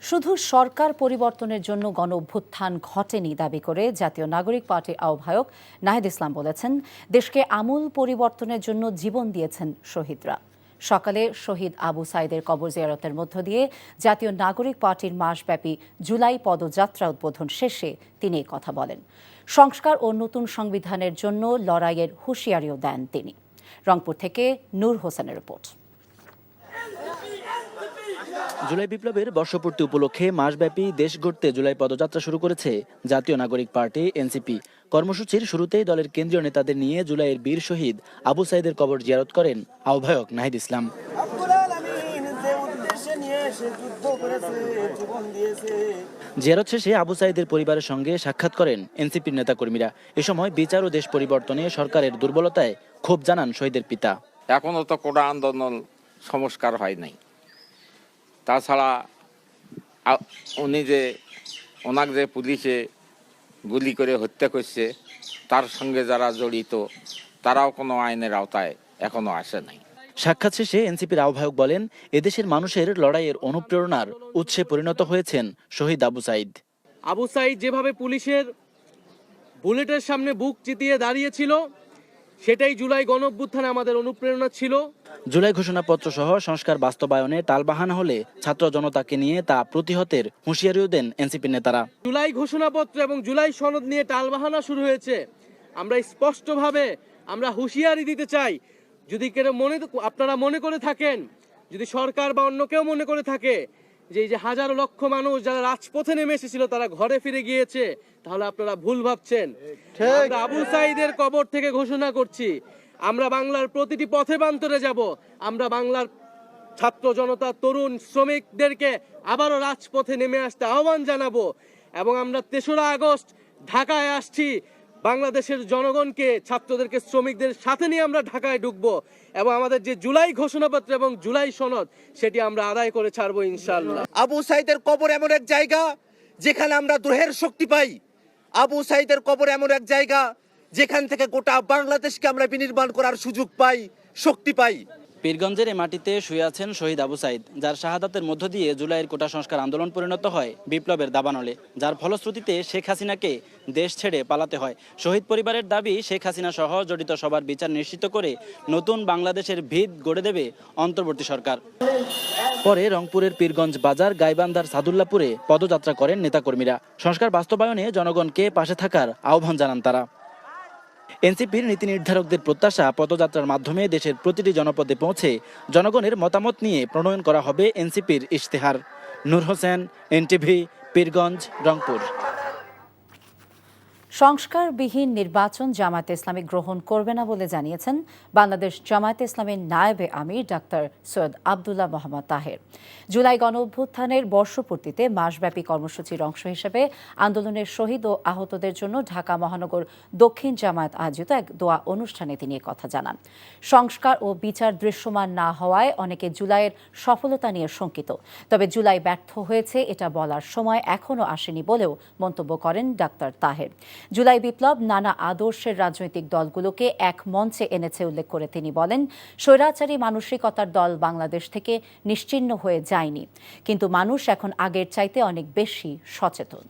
শুধু সরকার পরিবর্তনের জন্য গণ অভ্যুত্থান ঘটেনি দাবি করে জাতীয় নাগরিক পার্টির আহ্বায়ক নাহিদ ইসলাম বলেছেন, দেশকে আমূল পরিবর্তনের জন্য জীবন দিয়েছেন শহীদরা। সকালে শহীদ আবু সাইদের কবর জিয়ারতের মধ্য দিয়ে জাতীয় নাগরিক পার্টির মাসব্যাপী জুলাই পদযাত্রা উদ্বোধন শেষে তিনি এই কথা বলেন। সংস্কার ও নতুন সংবিধানের জন্য লড়াইয়ের হুঁশিয়ারিও দেন তিনি। রংপুর থেকে নূর হোসেনের রিপোর্ট। জুলাই বিপ্লবের বর্ষপূর্তি উপলক্ষে মাসব্যাপী দেশ গড়তে জুলাই পদযাত্রা শুরু করেছে জাতীয় নাগরিক পার্টি এনসিপি। কর্মসূচির শুরুতেই দলের কেন্দ্রীয় নেতাদের নিয়ে জুলাইয়ের বীর শহীদ আবু সাইদের কবর জিয়ারত করেন আহ্বায়ক নাহিদ ইসলাম। জিয়ারত শেষে আবু সাইদের পরিবারের সঙ্গে সাক্ষাৎ করেন এনসিপির নেতাকর্মীরা। এ সময় বিচার ও দেশ পরিবর্তনে সরকারের দুর্বলতায় ক্ষোভ জানান শহীদের পিতা। এখনো তো কোটা আন্দোলন সংস্কার হয় নাই। তাছাড়া ওনাকে যে পুলিশে গুলি করে হত্যা করছে, তার সঙ্গে যারা জড়িত তারাও কোনো আইনের আওতায় এখনো আসে নাই। সাক্ষাৎ শেষে এনসিপির আহ্বায়ক বলেন, এদেশের মানুষের লড়াইয়ের অনুপ্রেরণার উৎসে পরিণত হয়েছেন শহীদ আবু সাইদ। আবু সাইদ যেভাবে পুলিশের বুলেটের সামনে বুক চিতিয়ে দাঁড়িয়েছিল, সেটাই জুলাই গণঅভ্যুত্থানে আমাদের অনুপ্রেরণা ছিল। জুলাই ঘোষণাপত্র সহ সংস্কার বাস্তবায়নে টালবাহানা হলে ছাত্র জনতাকে নিয়ে তা প্রতিহতের হুঁশিয়ারিও দেন এনসিপির নেতারা। জুলাই ঘোষণাপত্র এবং জুলাই সনদ নিয়ে টালবাহানা শুরু হয়েছে। আমরা স্পষ্টভাবে হুঁশিয়ারি দিতে চাই, যদি আপনারা মনে করে থাকেন, যদি সরকার বা অন্য কেউ মনে করে থাকে যে এই যে হাজারো লক্ষ মানুষ যারা রাজপথে নেমে এসেছিল তারা ঘরে ফিরে গিয়েছে, তাহলে আপনারা ভুল ভাবছেন। আমরা আবু সাইদের কবর থেকে ঘোষণা করছি, আমরা বাংলার প্রতিটি পথে প্রান্তরে যাব। আমরা বাংলার ছাত্র জনতা, তরুণ, শ্রমিকদেরকে আবারও রাজপথে নেমে আসতে আহ্বান জানাবো। এবং আমরা ৩রা আগস্ট ঢাকায় আসছি, বাংলাদেশের জনগণকে, ছাত্রদেরকে, শ্রমিকদের সাথে নিয়ে আমরা ঢাকায় ঢুকবো এবং আমাদের যে জুলাই ঘোষণাপত্র এবং জুলাই সনদ সেটি আমরা আদায় করে ছাড়বো ইনশাআল্লাহ। আবু সাইদের কবর এমন এক জায়গা যেখানে আমরা দ্রোহের শক্তি পাই। আবু সাইদের কবর এমন এক জায়গা যেখান থেকে গোটা বাংলাদেশকে আমরা বিনির্মাণ করার সুযোগ পাই, শক্তি পাই। পীরগঞ্জের এই মাটিতে শুয়ে আছেন শহীদ আবু সাইদ, যার শাহাদাতের মধ্য দিয়ে জুলাইয়ের কোটা সংস্কার আন্দোলন পরিণত হয় বিপ্লবের দাবানলে, যার ফলশ্রুতিতে শেখ হাসিনাকে দেশ ছেড়ে পালাতে হয়। শহীদ পরিবারের দাবি, শেখ হাসিনা সহ জড়িত সবার বিচার নিশ্চিত করে নতুন বাংলাদেশের ভিত গড়ে দেবে অন্তর্বর্তী সরকার। পরে রংপুরের পীরগঞ্জ বাজার, গাইবান্ধার সাদুল্লাপুরে পদযাত্রা করেন নেতাকর্মীরা। সংস্কার বাস্তবায়নে জনগণকে পাশে থাকার আহ্বান জানান তারা। এনসিপির নীতি নির্ধারকদের প্রত্যাশা, পদযাত্রার মাধ্যমে দেশের প্রতিটি জনপদে পৌঁছে জনগণের মতামত নিয়ে প্রণয়ন করা হবে এনসিপির ইশতেহার। নূর হোসেন, এনটিভি, পীরগঞ্জ, রংপুর। সংস্কারবিহীন নির্বাচন জামায়াতে ইসলামী গ্রহণ করবে না বলে জানিয়েছেন বাংলাদেশ জামায়াতে ইসলামীর নায়েবে আমির ডাক্তার সৈয়দ আবদুল্লাহ মোহাম্মদ তাহের। জুলাই গণঅভ্যুত্থানের বর্ষপূর্তিতে মাসব্যাপী কর্মসূচির অংশ হিসেবে আন্দোলনের শহীদ ও আহতদের জন্য ঢাকা মহানগর দক্ষিণ জামায়াত আয়োজিত এক দোয়া অনুষ্ঠানে তিনি কথা জানান। সংস্কার ও বিচার দৃশ্যমান না হওয়ায় অনেকে জুলাইয়ের সফলতা নিয়ে শঙ্কিত, তবে জুলাই ব্যর্থ হয়েছে এটা বলার সময় এখনও আসেনি বলেও মন্তব্য করেন ডাক্তার তাহের। জুলাই বিপ্লব নানা আদর্শের রাজনৈতিক দলগুলোকে এক মঞ্চে এনেছে উল্লেখ করে তিনি বলেন, স্বৈরাচারী মানসিকতার দল বাংলাদেশ থেকে নিশ্চিহ্ন হয়ে যায়নি, কিন্তু মানুষ এখন আগের চাইতে অনেক বেশি সচেতন।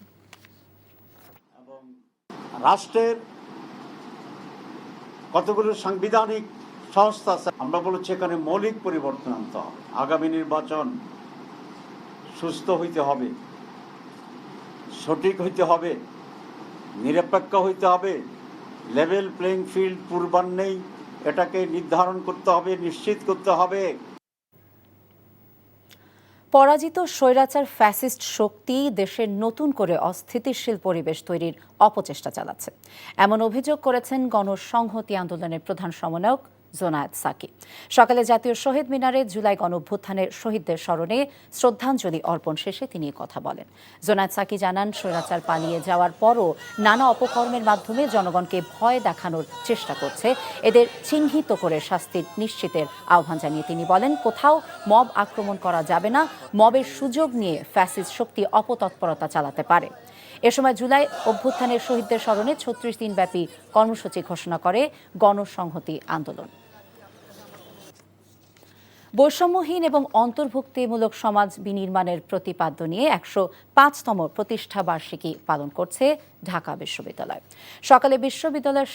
রাষ্ট্রের কতগুলো সাংবিধানিক সংস্থা আছে, আমরা বলছি এখানে মৌলিক পরিবর্তন আনতে হবে। আগামী নির্বাচন সুস্থ হইতে হবে, সঠিক হইতে হবে, নিরপেক্ষ হইতে হবে, লেভেল প্লেইং ফিল্ড পূর্বান্নেই এটাকে নির্ধারণ করতে হবে, নিশ্চিত করতে হবে। পরাজিত স্বৈরাচার ফ্যাসিস্ট শক্তি দেশের নতুন করে অস্থিতিশীল পরিবেশ তৈরির অপচেষ্টা চালাচ্ছে, এমন অভিযোগ করেছেন গণসংহতি আন্দোলনের প্রধান সমন্বয়ক জোনায়েদ সাকি। সকালে জাতীয় শহীদ মিনারে জুলাই গণঅভ্যুত্থানের শহীদদের স্মরণে শ্রদ্ধাঞ্জলি অর্পণ শেষে তিনি কথা বলেন। জোনায়েদ সাকি জানান, স্বৈরাচার পালিয়ে যাওয়ার পরও নানা অপকর্মের মাধ্যমে জনগণকে ভয় দেখানোর চেষ্টা করছে। এদের চিহ্নিত করে শাস্তি নিশ্চিতের আহ্বান জানিয়ে তিনি বলেন, কোথাও মব আক্রমণ করা যাবে না, মবের সুযোগ নিয়ে ফ্যাসিস্ট শক্তি অপতৎপরতা চালাতে পারে। এ সময় জুলাই অভ্যুত্থানের শহীদদের স্মরণে ৩৬ দিনব্যাপী কর্মসূচি ঘোষণা করে গণসংহতি আন্দোলন। বৈষম্যহীন এবং অন্তর্ভুক্তিমূলক সমাজ বিনির্মাণের প্রতিপাদ্য নিয়ে ১০৫তম প্রতিষ্ঠা বার্ষিকী পালন করছে ঢাকা বিশ্ববিদ্যালয়। সকালে বিশ্ববিদ্যালয়ের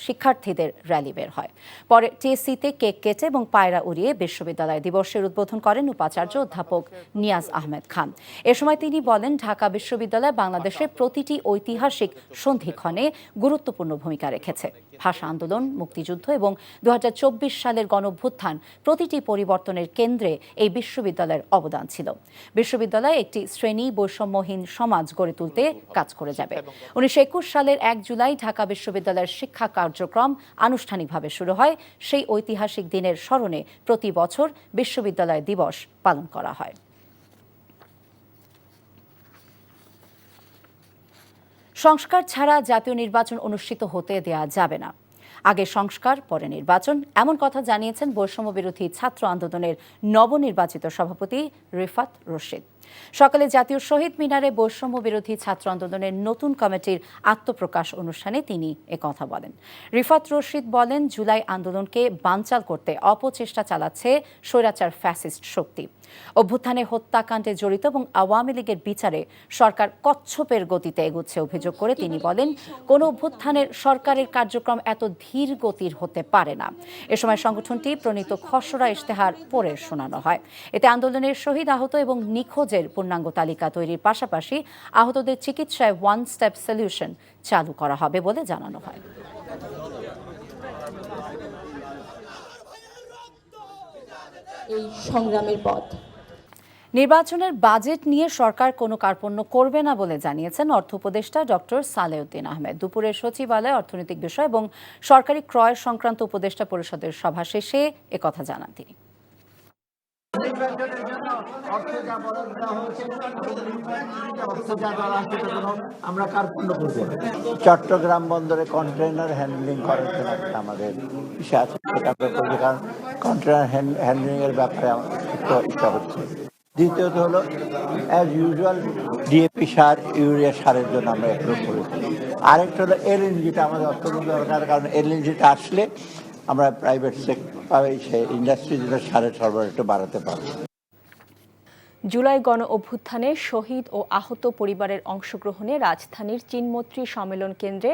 শিক্ষার্থীদের র্যালি বের হয়। পরে টিএসসিতে কেক কেটে এবং পায়রা উড়িয়ে বিশ্ববিদ্যালয় দিবসের উদ্বোধন করেন উপাচার্য অধ্যাপক নিয়াজ আহমেদ খান। এ সময় তিনি বলেন, ঢাকা বিশ্ববিদ্যালয় বাংলাদেশের প্রতিটি ঐতিহাসিক সন্ধিক্ষণে গুরুত্বপূর্ণ ভূমিকা রেখেছে। ভাষা আন্দোলন, মুক্তিযুদ্ধ এবং ২০২৪ সালের গণঅভ্যুত্থান প্রতিটি পরিবর্তনের কেন্দ্রে এই বিশ্ববিদ্যালয়ের অবদান ছিল। বিশ্ববিদ্যালয় একটি শ্রেণী বৈষম্যহীন সমাজ গড়ে তুলতে কাজ করে যাবে। ১৯২১ সালের ১ জুলাই ঢাকা বিশ্ববিদ্যালয়ের শিক্ষা কার্যক্রম আনুষ্ঠানিকভাবে শুরু হয়। সেই ঐতিহাসিক দিনের স্মরণে প্রতি বছর বিশ্ববিদ্যালয় দিবস পালন করা হয়। সংস্কার ছাড়া জাতীয় নির্বাচন অনুষ্ঠিত হতে দেয়া যাবে না। আগে সংস্কার, পরে নির্বাচন, এমন কথা জানিয়েছেন বৈষম্য বিরোধী ছাত্র আন্দোলনের নবনির্বাচিত সভাপতি রিফাত রশিদ। সকালে জাতীয় শহীদ মিনারে বৈষম্য বিরোধী ছাত্র আন্দোলনের নতুন কমিটির আত্মপ্রকাশ অনুষ্ঠানে তিনি একথা বলেন। রিফাত রশিদ বলেন, জুলাই আন্দোলনকে বানচাল করতে অপচেষ্টা চালাচ্ছে স্বৈরাচার ফ্যাসিস্ট শক্তি। অভ্যুত্থানে হত্যাকাণ্ডে জড়িত এবং আওয়ামী লীগের বিচারে সরকার কচ্ছপের গতিতে এগুচ্ছে অভিযোগ করে তিনি বলেন, কোন অভ্যুত্থানের সরকারের কার্যক্রম এত ধীর গতির হতে পারে না। এ সময় সংগঠনটি প্রণীত খসড়া ইশতেহার পড়ে শোনানো হয়। এতে আন্দোলনের শহীদ, আহত এবং নিখোঁজের পূর্ণাঙ্গ তালিকা তৈরির পাশাপাশি আহতদের চিকিৎসায় ওয়ান স্টেপ সলিউশন চালু করা হবে বলে জানানো হয়। এই সংগ্রামের পথ। নির্বাচনের বাজেট নিয়ে সরকার কোনো কার্পণ্য করবে না বলে জানিয়েছেন অর্থ উপদেষ্টা ডক্টর সালেউদ্দিন আহমেদ। দুপুরে সচিবালয়ে অর্থনৈতিক বিষয় এবং সরকারি ক্রয় সংক্রান্ত উপদেষ্টা পরিষদের সভা শেষে একথা জানান তিনি। চট্টগ্রাম বন্দরে কন্টেইনার হ্যান্ডলিং করার জন্য আমাদের ইচ্ছা আছে, সেটা আমরা করছি, কারণ কন্টেইনার হ্যান্ডলিং এর ব্যাপারে আমার ইচ্ছা হচ্ছে। দ্বিতীয়ত হলো অ্যাজ ইউজুয়াল ডিএপি সার, ইউরিয়া সারের জন্য আমরা অ্যাপ্রুভ করেছি। আরেকটা হলো এলএনজিটা আমাদের অত্যন্ত দরকার, কারণ এলএনজিটা আসলে আমরা প্রাইভেট সেক্টর ইন্ডাস্ট্রি যেটা সারের সরবরাহ একটু বাড়াতে পারবো। জুলাই গণ অভ্যুত্থানে শহীদ ও আহত পরিবারের অংশগ্রহণে রাজধানীর চিনমৈত্রী সম্মেলন কেন্দ্রে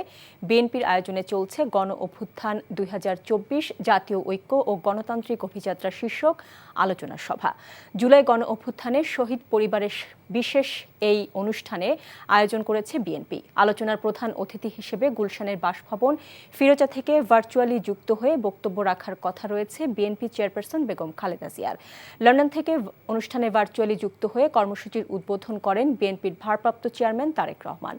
বিএনপির আয়োজনে চলছে গণ অভ্যুত্থান ২০২৪ জাতীয় ঐক্য ও গণতান্ত্রিক অভিযাত্রা শীর্ষক আলোচনা সভা। জুলাই গণ অভ্যুত্থানে শহীদ পরিবারের বিশেষ এই অনুষ্ঠানে আয়োজন করেছে বিএনপি। আলোচনার প্রধান অতিথি হিসেবে গুলশানের বাসভবন ফিরোজা থেকে ভার্চুয়ালি যুক্ত হয়ে বক্তব্য রাখার কথা রয়েছে বিএনপি চেয়ারপারসন বেগম খালেদা জিয়ার। লন্ডন থেকে অনুষ্ঠানে ভার্চুয়ালি যুক্ত হয়ে কর্মসূচির উদ্বোধন করেন বিএনপির ভারপ্রাপ্ত চেয়ারম্যান তারেক রহমান।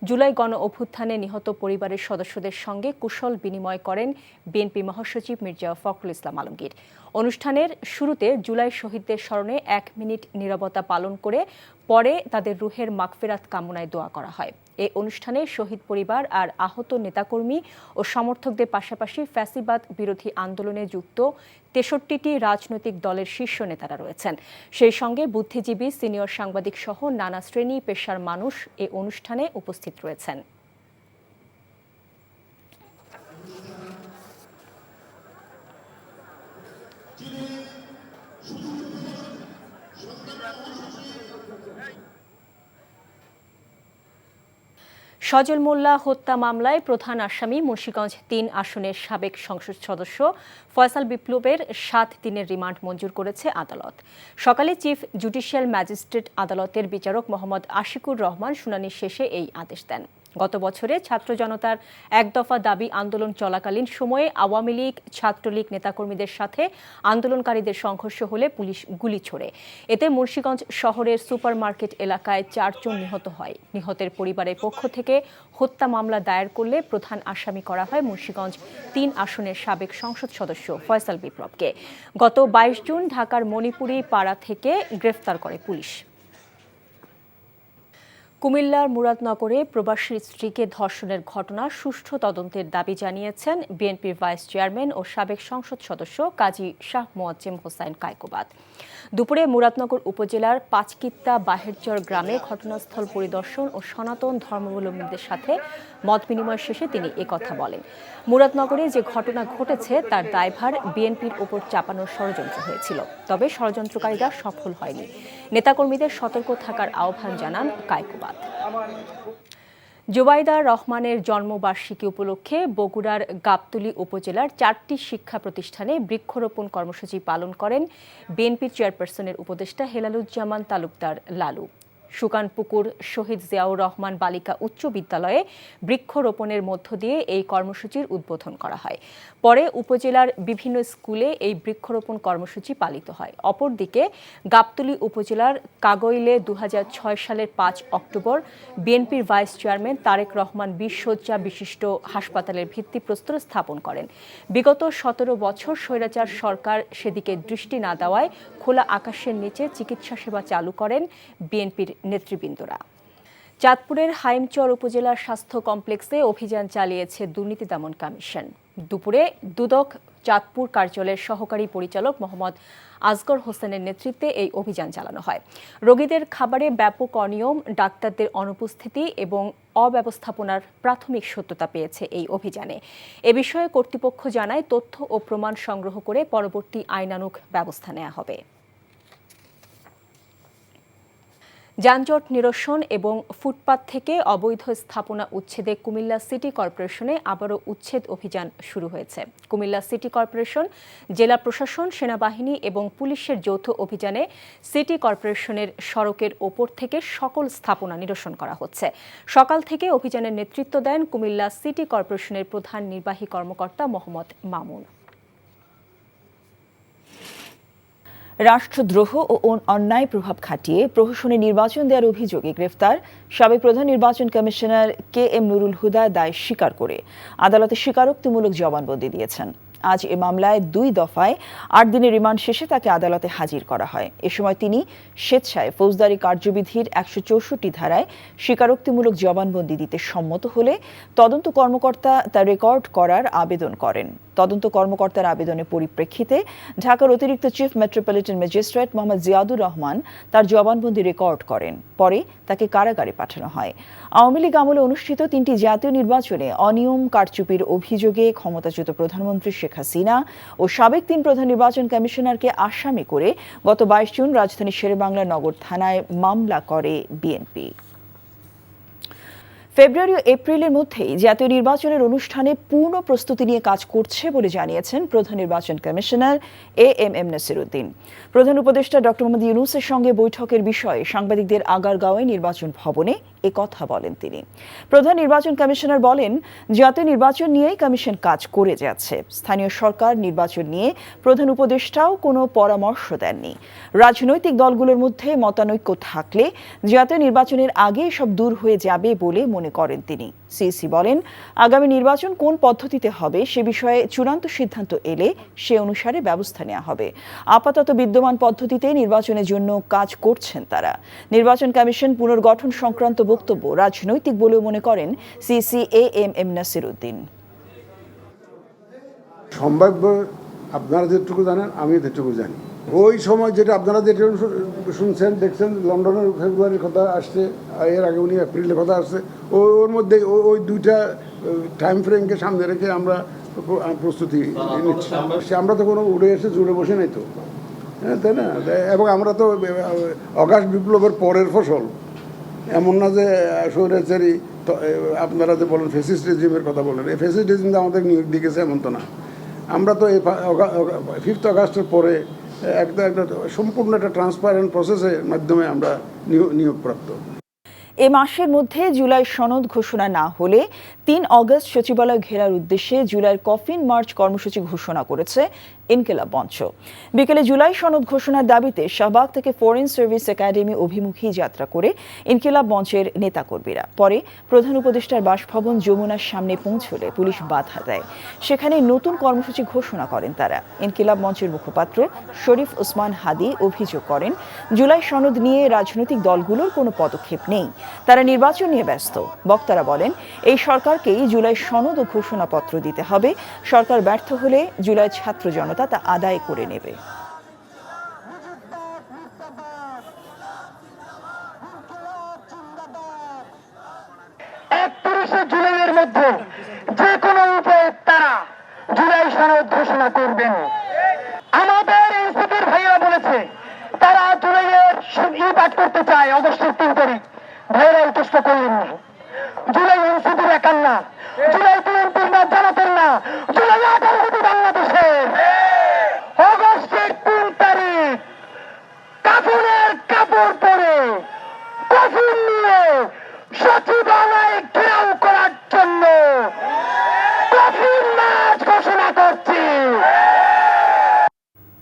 জুলাই গণ অভ্যুত্থানে নিহত পরিবারের সদস্যদের সঙ্গে কুশল বিনিময় করেন বিএনপি মহাসচিব মির্জা ফখরুল ইসলাম আলমগীর। অনুষ্ঠানের শুরুতে জুলাই শহীদদের স্মরণে ১ মিনিট নীরবতা পালন করে পরে তাদের রুহের মাগফিরাত কামনায় দোয়া করা হয়। এই অনুষ্ঠানে শহীদ পরিবার আর আহত নেতাকর্মী ও সমর্থকদের পাশাপাশি ফ্যাসিবাদ বিরোধী আন্দোলনে যুক্ত ৬৩টি রাজনৈতিক দলের শীর্ষ নেতারা রয়েছেন। সেই সঙ্গে বুদ্ধিজীবী, সিনিয়র সাংবাদিক সহ নানা শ্রেণী পেশার মানুষ এ অনুষ্ঠানে উপস্থিত রয়েছেন। সজল মোল্লা হত্যা মামলায় প্রধান আসামি মুন্সিগঞ্জ ৩ আসনের সাবেক সংসদ সদস্য ফয়সাল বিপ্লবের ৭ দিনের রিমান্ড মঞ্জুর করেছে আদালত। সকালে চিফ জুডিশিয়াল ম্যাজিস্ট্রেট আদালতের বিচারক মোহাম্মদ আশিকুর রহমান শুনানি শেষে এই আদেশ দেন। গত বছরে ছাত্র জনতার এক দফা দাবি আন্দোলন চলাকালীন সময়ে আওয়ামী লীগ, ছাত্রলীগ নেতাকর্মীদের সাথে আন্দোলনকারীদের সংঘর্ষ হলে পুলিশ গুলি ছোড়ে। এতে মুন্সিগঞ্জ শহরের সুপারমার্কেট এলাকায় ৪ জন নিহত হয়। নিহতের পরিবারের পক্ষ থেকে হত্যা মামলা দায়ের করলে প্রধান আসামি করা হয় মুন্সিগঞ্জ ৩ আসনের সাবেক সংসদ সদস্য ফয়সাল বিপ্লবকে। গত ২২ জুন ঢাকার মণিপুরি পাড়া থেকে গ্রেফতার করে পুলিশ। কুমিল্লার মুরাদনগরে প্রবাসী স্ত্রীকে ধর্ষণের ঘটনা সুষ্ঠু তদন্তের দাবি জানিয়েছেন বিএনপির ভাইস চেয়ারম্যান ও সাবেক সংসদ সদস্য কাজী শাহ মোয়াজ্জেম হোসাইন কায়কোবাদ। দুপুরে মুরাদনগর উপজেলার পাঁচকিত্তা বাহেরচর গ্রামে ঘটনাস্থল পরিদর্শন ও সনাতন ধর্মাবলম্বীদের সাথে মত বিনিময় শেষে তিনি একথা বলেন। মুরাদনগরে যে ঘটনা ঘটেছে তার দায়ভার বিএনপির ওপর চাপানোর ষড়যন্ত্র হয়েছিল, তবে ষড়যন্ত্রকারীরা সফল হয়নি। নেতাকর্মীদের সতর্ক থাকার আহ্বান জানান কায়কোবাদ। জুবাইদা রহমানের জন্মবার্ষিকী উপলক্ষে বগুড়ার গাবতলী উপজেলার 4টি শিক্ষা প্রতিষ্ঠানে বৃক্ষরোপণ কর্মসূচি পালন করেন বিএনপির চেয়ারপারসনের উপদেষ্টা হেলালুজ্জামান তালুকদার লালু। সুকানপুকুর শহীদ জিয়াউর রহমান বালিকা উচ্চ বিদ্যালয়ে বৃক্ষরোপণের মধ্য দিয়ে এই কর্মসূচির উদ্বোধন করা হয়। পরে উপজেলার বিভিন্ন স্কুলে এই বৃক্ষরোপণ কর্মসূচি পালিত হয়। অপরদিকে গাবতলী উপজেলার কাগইলে 2006 সালের 5 অক্টোবর বিএনপির ভাইস চেয়ারম্যান তারেক রহমান 20 শয্যা বিশিষ্ট হাসপাতালের ভিত্তিপ্রস্তর স্থাপন করেন। বিগত 17 বছর স্বৈরাচার সরকার সেদিকে দৃষ্টি না দেওয়ায় খোলা আকাশের নিচে চিকিৎসা সেবা চালু করেন বিএনপির নেতৃবৃন্দরা। চাঁদপুরের হাইমচর উপজেলার স্বাস্থ্য কমপ্লেক্সে অভিযান চালিয়েছে দুর্নীতি দমন কমিশন। দুপুরে দুদক চাঁদপুর কার্যালয়ের সহকারী পরিচালক মোহাম্মদ আসগর হোসেনের নেতৃত্বে এই অভিযান চালানো হয়। রোগীদের খাবারে ব্যাপক অনিয়ম, ডাক্তারদের অনুপস্থিতি এবং অব্যবস্থাপনার প্রাথমিক সত্যতা পেয়েছে এই অভিযানে। এ বিষয়ে কর্তৃপক্ষ জানায়, তথ্য ও প্রমাণ সংগ্রহ করে পরবর্তী আইনানুগ ব্যবস্থা নেওয়া হবে। যানজট নিরসন এবং ফুটপাত থেকে অবৈধ স্থাপনা উচ্ছেদে কুমিল্লা সিটি কর্পোরেশনে আবারও উচ্ছেদ অভিযান শুরু হয়েছে। কুমিল্লা সিটি কর্পোরেশন, জেলা প্রশাসন, সেনাবাহিনী এবং পুলিশের যৌথ অভিযানে সিটি কর্পোরেশনের সড়কের ওপর থেকে সকল স্থাপনা নিরসন করা হচ্ছে। সকাল থেকে অভিযানের নেতৃত্ব দেন কুমিল্লা সিটি কর্পোরেশনের প্রধান নির্বাহী কর্মকর্তা মোহাম্মদ মামুন। রাষ্ট্রদ্রোহ ও অন্যায় প্রভাব খাটিয়ে প্রহসনে নির্বাচন দেওয়ার অভিযোগে গ্রেফতার সাবেক প্রধান নির্বাচন কমিশনার KM নুরুল হুদা দায় স্বীকার করে আদালতে স্বীকারোক্তিমূলক জবানবন্দি দিয়েছেন। আজ এ মামলায় 2 দফায় 8 দিনের রিমান্ড শেষে তাকে আদালতে হাজির করা হয়। এ সময় তিনি স্বেচ্ছায় ফৌজদারি কার্যবিধির 164 ধারায় স্বীকারোক্তিমূলক জবানবন্দি দিতে সম্মত হলে তদন্ত কর্মকর্তা তা রেকর্ড করার আবেদন করেন। তদন্ত কর্মকর্তার আবেদনের পরিপ্রেক্ষিতে ঢাকার অতিরিক্ত chief metropolitan magistrate Mohammad Ziadur Rahman তার জবানবন্দি রেকর্ড করেন। পরে তাকে কারাগারে পাঠানো হয়। আওয়ামী লীগ আমলে অনুষ্ঠিত 3টি জাতীয় নির্বাচনে অনিয়ম কারচুপির অভিযোগে ক্ষমতাচ্যুত প্রধানমন্ত্রী শেখ হাসিনা ও সাবেক 3 প্রধান নির্বাচন কমিশনারকে আসামি করে গত 22 জুন রাজধানীর শেরেবাংলা নগর থানায় মামলা করে বিএনপি। ফেব্রুয়ারি ও এপ্রিলের মধ্যেই জাতীয় নির্বাচনের অনুষ্ঠানে পূর্ণ প্রস্তুতি নিয়ে কাজ করছে বলে জানিয়েছেন প্রধান নির্বাচন কমিশনার AMM নাসিরউদ্দিন। প্রধান উপদেষ্টা ডক্টর মোহাম্মদ ইউনূসের সঙ্গে বৈঠকের বিষয়ে সাংবাদিকদের আগারগাঁওয়ে নির্বাচন ভবনে কথা বলেন তিনি। প্রধান নির্বাচন কমিশনার বলেন, জাতীয় নির্বাচন নিয়েই কমিশন কাজ করে যাচ্ছে। স্থানীয় সরকার নির্বাচন নিয়ে প্রধান উপদেষ্টাও কোনো পরামর্শ দেননি। রাজনৈতিক দলগুলোর মধ্যে মতানৈক্য থাকলে জাতীয় নির্বাচনের আগে সব দূর হয়ে যাবে বলে মনে করেন তিনি। সিইসি বলেন, আগামী নির্বাচন কোন পদ্ধতিতে হবে সে বিষয়ে চূড়ান্ত সিদ্ধান্ত এলে সে অনুসারে ব্যবস্থা নেওয়া হবে। আপাতত বিদ্যমান পদ্ধতিতে নির্বাচনের জন্য কাজ করছেন তারা। নির্বাচন কমিশন পুনর্গঠন সংক্রান্ত বক্তব্য রাজনৈতিক বলেও মনে করেন সিইসি AMM নাসিরউদ্দিন। সম্ভাব্য আপনারা যেটুকু জানেন আমি যেটুকু জানি, ওই সময় যেটা আপনারা যেটা শুনছেন দেখছেন, লন্ডনের ফেব্রুয়ারির কথা আসছে, এর আগে উনি এপ্রিলের কথা আসছে, ওর মধ্যে ওই 2টা টাইম ফ্রেমকে সামনে রেখে আমরা প্রস্তুতি নিচ্ছি। আমরা তো কোনো উড়ে এসে জুড়ে বসে নাই তো, হ্যাঁ তাই না? এবং আমরা তো অগাস্ট বিপ্লবের পরের ফসল, এমন না যে স্বৈরাচারী আপনারা যে বলেন ফ্যাসিস্ট রেজিমের কথা বলেন, এই ফ্যাসিস্ট রেজিম আমাদের নিয়োগ দিয়েছে এমন তো না। আমরা তো এই 5 আগস্টের পরে একটা সম্পূর্ণ একটা ট্রান্সপারেন্ট প্রসেসের মাধ্যমে আমরা নিয়োগপ্রাপ্ত। এ মাসের মধ্যে জুলাই সনদ ঘোষণা না হলে 3 অগস্ট সচিবালয় ঘেরার উদ্দেশ্যে জুলাইয়ের কফিন মার্চ কর্মসূচি ঘোষণা করেছে ইনকিলাব মঞ্চ। বিকেলে জুলাই সনদ ঘোষণার দাবিতে শাহবাগ থেকে ফরেন সার্ভিস একাডেমি অভিমুখী যাত্রা করে ইনকিলাব মঞ্চের নেতাকর্মীরা পরে প্রধান উপদেষ্টার বাসভবন যমুনার সামনে পৌঁছলে পুলিশ বাধা দেয়। সেখানে নতুন কর্মসূচি ঘোষণা করেন তারা। ইনকিলাব মঞ্চের মুখপাত্র শরীফ ওসমান হাদি অভিযোগ করেন, জুলাই সনদ নিয়ে রাজনৈতিক দলগুলোর কোনো পদক্ষেপ নেই। তারা নির্বাচন নিয়ে ব্যস্ত। বক্তারা বলেন, এই সরকারকেই জুলাই সনদ ও ঘোষণাপত্র দিতে হবে। সরকার ব্যর্থ হলে জুলাই ছাত্র জনতা তা আদায় করে নেবে। জুলাইয়ের মধ্যে যে কোনো উপায়ে তারা জুলাই সনদ ঘোষণা করবেন। আমাদের এনসিপির ভাইয়েরা বলেছে তারা জুলাইয়ের পাঠ করতে চায় অগস্টের 3 তারিখ। ভাইয়েরা চেষ্টা করলেন না। জুলাই এনসিপির একার না, জুলাই বিএনপির না, জামাতের না, জুলাই 18 কোটি বাংলাদেশের। অগস্টের 3 তারিখ কাফনের কাপড় পরে কফিন নিয়ে সচিবালয়ে